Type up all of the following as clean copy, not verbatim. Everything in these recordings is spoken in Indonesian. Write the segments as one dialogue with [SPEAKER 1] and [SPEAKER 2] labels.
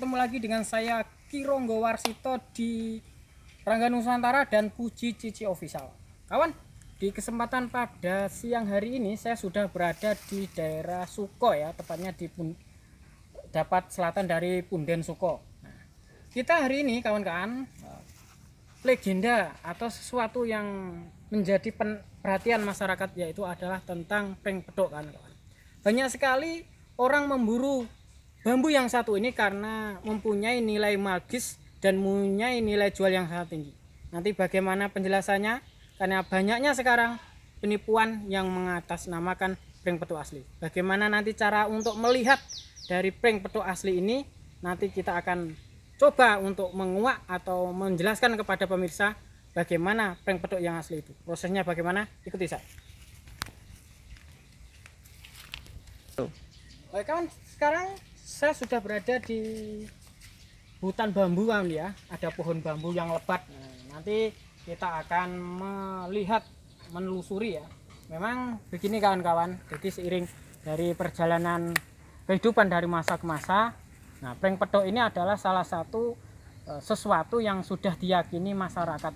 [SPEAKER 1] ketemu lagi dengan saya Kironggo Warsito di Rangga Nusantara dan Puji Cici Official. Kawan, di kesempatan pada siang hari ini saya sudah berada di daerah Suko ya, tepatnya di dapat selatan dari Punden Suko. Nah, kita hari ini kawan-kawan legenda atau sesuatu yang menjadi perhatian masyarakat yaitu adalah tentang pring pedok kawan-kawan. Banyak sekali orang memburu bambu yang satu ini karena mempunyai nilai magis dan mempunyai nilai jual yang sangat tinggi. Nanti bagaimana penjelasannya? Karena banyaknya sekarang penipuan yang mengatasnamakan pring pedok asli. Bagaimana nanti cara untuk melihat dari pring pedok asli ini? Nanti kita akan coba untuk menguak atau menjelaskan kepada pemirsa bagaimana pring pedok yang asli itu. Prosesnya bagaimana? Ikuti saya. Baik kawan, sekarang saya sudah berada di hutan bambu kawan ya. Ada pohon bambu yang lebat. Nah, nanti kita akan melihat, menelusuri ya. Memang begini kawan-kawan. Jadi seiring dari perjalanan kehidupan dari masa ke masa, nah pring pedok ini adalah salah satu sesuatu yang sudah diyakini masyarakat.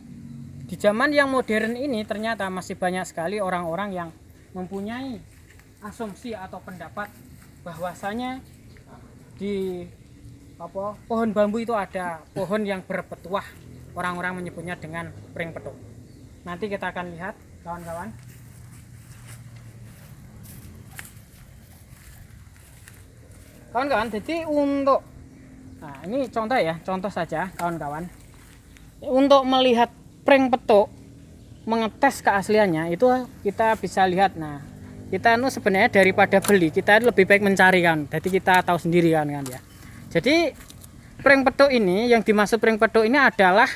[SPEAKER 1] Di zaman yang modern ini ternyata masih banyak sekali orang-orang yang mempunyai asumsi atau pendapat bahwasanya di pohon bambu itu ada pohon yang berpetuah. Orang-orang menyebutnya dengan pring pedok. Nanti kita akan lihat kawan-kawan. Kawan-kawan, jadi untuk ini contoh ya, contoh saja kawan-kawan. Untuk melihat pring pedok, mengetes keasliannya itu kita bisa lihat. Nah, kita sebenarnya daripada beli, kita lebih baik mencari kan. Jadi kita tahu sendiri kan ya. Jadi pring pedok ini, yang dimaksud pring pedok ini adalah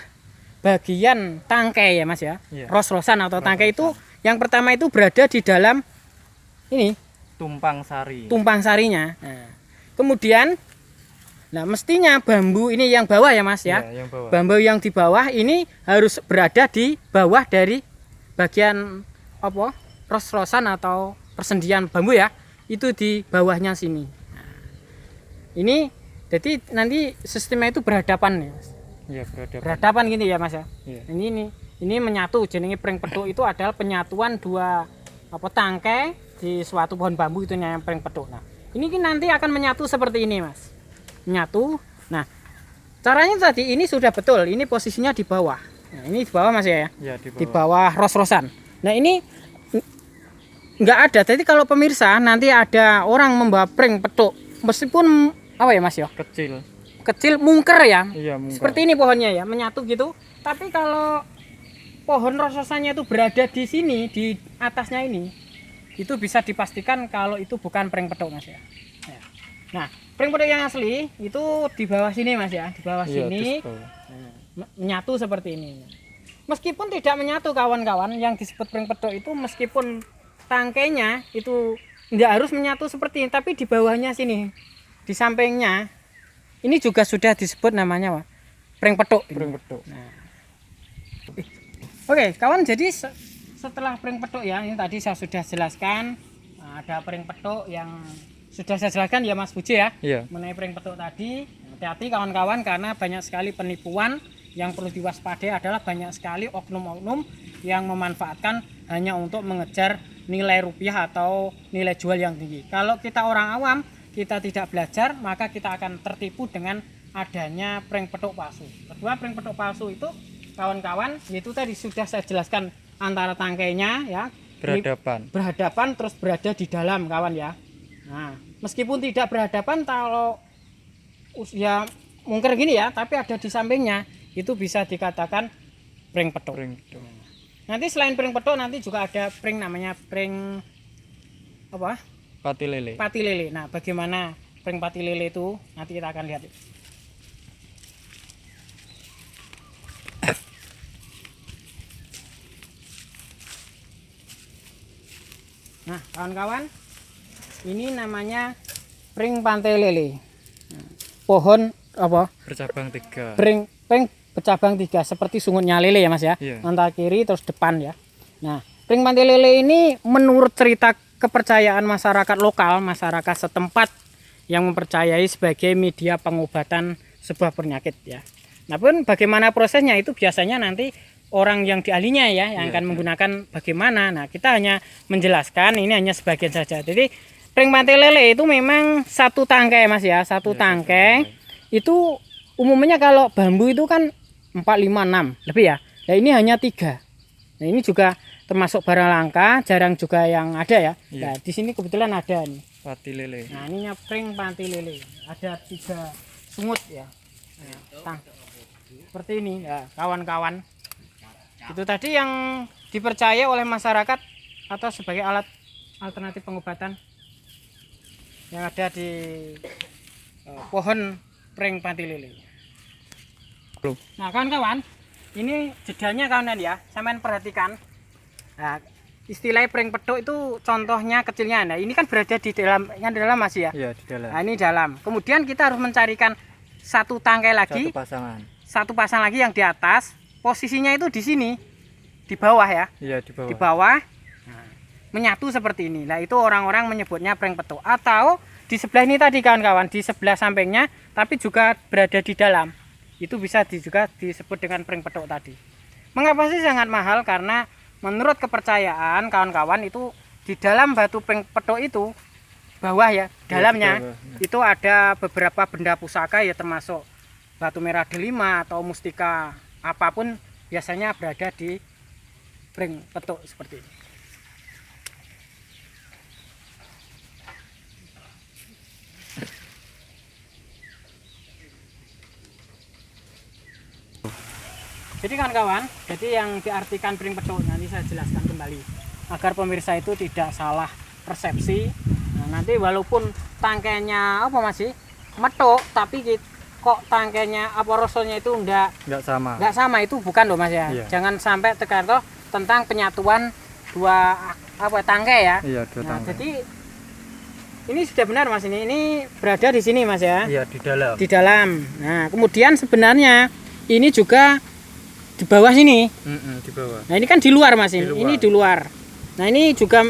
[SPEAKER 1] bagian tangkai ya Mas ya. Iya. Ros-rosan atau tangkai itu yang pertama itu berada di dalam ini
[SPEAKER 2] tumpang sari.
[SPEAKER 1] Tumpang sarinya. Nah, kemudian mestinya bambu ini yang bawah ya Mas ya.
[SPEAKER 2] Iya, yang bawah.
[SPEAKER 1] Bambu yang di bawah ini harus berada di bawah dari bagian ros-rosan atau persendian bambu ya. Itu di bawahnya sini. Nah, ini jadi nanti sistemnya itu berhadapan ya Mas.
[SPEAKER 2] Iya,
[SPEAKER 1] berhadapan gini ya Mas ya.
[SPEAKER 2] Iya.
[SPEAKER 1] Ini menyatu. Jenenge pring pedok itu adalah penyatuan dua tangkai di suatu pohon bambu, itu yang pring pedok. Nah, ini nanti akan menyatu seperti ini Mas. Menyatu. Nah, caranya tadi ini sudah betul. Ini posisinya di bawah. Nah, ini di bawah Mas ya.
[SPEAKER 2] Ya,
[SPEAKER 1] di bawah ros-rosan. Nah, ini enggak ada. Jadi kalau pemirsa nanti ada orang membawa pring pedok, meskipun ya Mas ya? Kecil mungker ya.
[SPEAKER 2] Iya, mungker.
[SPEAKER 1] Seperti ini pohonnya ya, menyatu gitu. Tapi kalau pohon ros-rosannya itu berada di sini, di atasnya ini, itu bisa dipastikan kalau itu bukan pring pedok Mas ya. Nah, pring pedok yang asli itu di bawah sini Mas ya, di bawah sini. Menyatu seperti ini. Meskipun tidak menyatu kawan-kawan, yang disebut pring pedok itu meskipun tangkainya itu tidak harus menyatu seperti ini, tapi di bawahnya sini, di sampingnya ini juga sudah disebut namanya pring pedok.
[SPEAKER 2] Pring pedok.
[SPEAKER 1] Nah. Oke, kawan, jadi setelah pring pedok ya, ini tadi saya sudah jelaskan. Nah, ada pring pedok yang sudah saya jelaskan ya Mas Puji ya.
[SPEAKER 2] Iya.
[SPEAKER 1] Mengenai pring pedok tadi. Hati-hati kawan-kawan karena banyak sekali penipuan. Yang perlu diwaspadai adalah banyak sekali oknum-oknum yang memanfaatkan hanya untuk mengejar nilai rupiah atau nilai jual yang tinggi. Kalau kita orang awam, kita tidak belajar, maka kita akan tertipu dengan adanya pring pedok palsu. Kedua, pring pedok palsu itu kawan-kawan, itu tadi sudah saya jelaskan, antara tangkainya ya berhadapan terus berada di dalam kawan ya. Nah, meskipun tidak berhadapan, kalau ya mungkin gini ya, tapi ada di sampingnya, itu bisa dikatakan pring pedok. Nanti selain pring pedok nanti juga ada pring namanya pring
[SPEAKER 2] pati lele.
[SPEAKER 1] Nah, bagaimana pring pati lele itu nanti kita akan lihat. Nah, kawan-kawan, ini namanya pring pati lele. Pohon
[SPEAKER 2] bercabang 3.
[SPEAKER 1] Pring bercabang 3 seperti sungutnya lele ya Mas ya.
[SPEAKER 2] Iya.
[SPEAKER 1] Antara kiri terus depan ya. Nah, pring pati lele ini menurut cerita kepercayaan masyarakat lokal, masyarakat setempat yang mempercayai sebagai media pengobatan sebuah penyakit ya. Nah pun bagaimana prosesnya itu biasanya nanti orang yang diahlinya ya yang akan menggunakan bagaimana. Nah kita hanya menjelaskan ini hanya sebagian saja. Jadi pring pantai lele itu memang satu tangkai mas ya, satu tangkai itu umumnya kalau bambu itu kan 4, 5, 6 lebih ya. Nah ini hanya 3. Nah ini juga termasuk barang langka, jarang juga yang ada ya. Nah di sini kebetulan ada nih.
[SPEAKER 2] Pati lele.
[SPEAKER 1] Nah ini pring pantai lele, ada 3 sungut ya. Nah, seperti ini ya kawan-kawan. Itu tadi yang dipercaya oleh masyarakat atau sebagai alat alternatif pengobatan yang ada di pohon pring pantai lele. Nah kawan-kawan, ini jedanya kawanan ya, sampean perhatikan. Nah, istilah pring petuk itu contohnya kecilnya. Nah ini kan berada di dalam, yang di dalam masih ya.
[SPEAKER 2] Iya di dalam.
[SPEAKER 1] Nah ini dalam. Kemudian kita harus mencarikan satu tangkai lagi, satu pasang lagi yang di atas. Posisinya itu di sini, di bawah ya.
[SPEAKER 2] Iya di bawah.
[SPEAKER 1] Di bawah. Nah, menyatu seperti ini. Nah itu orang-orang menyebutnya pring petuk. Atau di sebelah ini tadi kawan-kawan, di sebelah sampingnya, tapi juga berada di dalam. Itu bisa juga disebut dengan pring petuk tadi. Mengapa sih sangat mahal? Karena menurut kepercayaan kawan-kawan itu di dalam batu pring petuk itu bawah ya, dalamnya itu ada beberapa benda pusaka ya, termasuk batu merah delima atau mustika apapun biasanya berada di pring petuk seperti ini. Jadi kawan-kawan, jadi yang diartikan pring petuk nanti saya jelaskan kembali agar pemirsa itu tidak salah persepsi. Nah, nanti walaupun tangkainya apa masih metuk, tapi kok tangkainya apa rasanya itu enggak sama itu bukan loh mas ya. Iya. Jangan sampai tergantung tentang penyatuan dua tangkai ya.
[SPEAKER 2] Iya, dua
[SPEAKER 1] nah,
[SPEAKER 2] tangkai.
[SPEAKER 1] jadi ini sudah benar mas, ini berada di sini mas ya.
[SPEAKER 2] Iya di dalam.
[SPEAKER 1] Di dalam. Nah kemudian sebenarnya ini juga di bawah sini.
[SPEAKER 2] Di bawah.
[SPEAKER 1] Nah ini kan di luar mas, ini di luar. Nah ini juga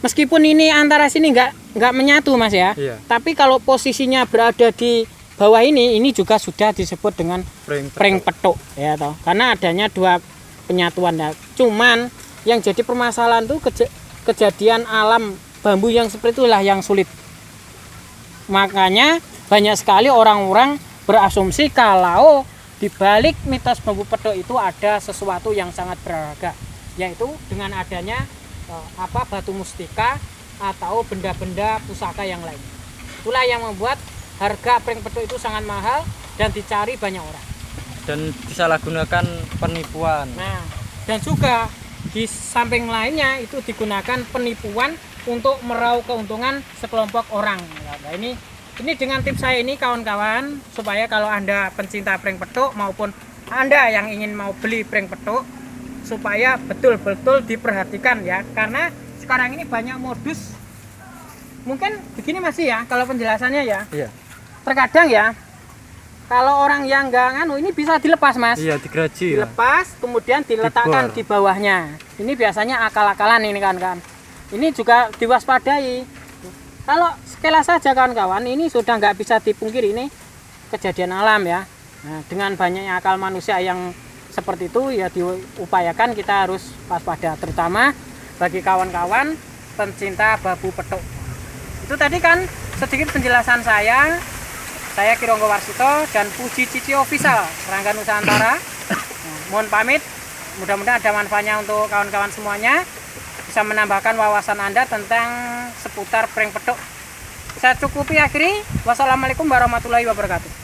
[SPEAKER 1] meskipun ini antara sini nggak menyatu mas ya.
[SPEAKER 2] Iya.
[SPEAKER 1] Tapi kalau posisinya berada di bawah ini juga sudah disebut dengan pring petuk ya toh. Karena adanya dua penyatuan ya. Cuman yang jadi permasalahan tuh kejadian alam bambu yang seperti itulah yang sulit. Makanya banyak sekali orang-orang berasumsi kalau di balik mitos bambu petuk itu ada sesuatu yang sangat berharga, yaitu dengan adanya batu mustika atau benda-benda pusaka yang lain. Itulah yang membuat harga pring petuk itu sangat mahal dan dicari banyak orang.
[SPEAKER 2] Dan disalahgunakan penipuan.
[SPEAKER 1] Nah, dan juga di samping lainnya itu digunakan penipuan untuk meraup keuntungan sekelompok orang. Nah, ini dengan tips saya ini kawan-kawan, supaya kalau Anda pencinta pring petuk maupun Anda yang ingin mau beli pring petuk, supaya betul-betul diperhatikan ya. Karena sekarang ini banyak modus. Mungkin begini masih ya, kalau penjelasannya ya.
[SPEAKER 2] Iya.
[SPEAKER 1] Terkadang ya, kalau orang yang nggak nganu ini bisa dilepas mas.
[SPEAKER 2] Iya, digeraji.
[SPEAKER 1] Dilepas, kemudian diletakkan di bawahnya. Ini biasanya akal-akalan ini kan. Ini juga diwaspadai. Kalau sekilas saja kawan-kawan, ini sudah nggak bisa dipungkiri, ini kejadian alam ya. Nah, dengan banyaknya akal manusia yang seperti itu ya diupayakan kita harus waspada, terutama bagi kawan-kawan pencinta bambu petuk. Itu tadi kan sedikit penjelasan saya Ki Ronggo Warsito dan Puji Cici Official Rangga Nusantara. Mohon pamit, mudah-mudahan ada manfaatnya untuk kawan-kawan semuanya, bisa menambahkan wawasan Anda tentang seputar pring petuk. Saya cukupi akhiri. Wassalamualaikum warahmatullahi wabarakatuh.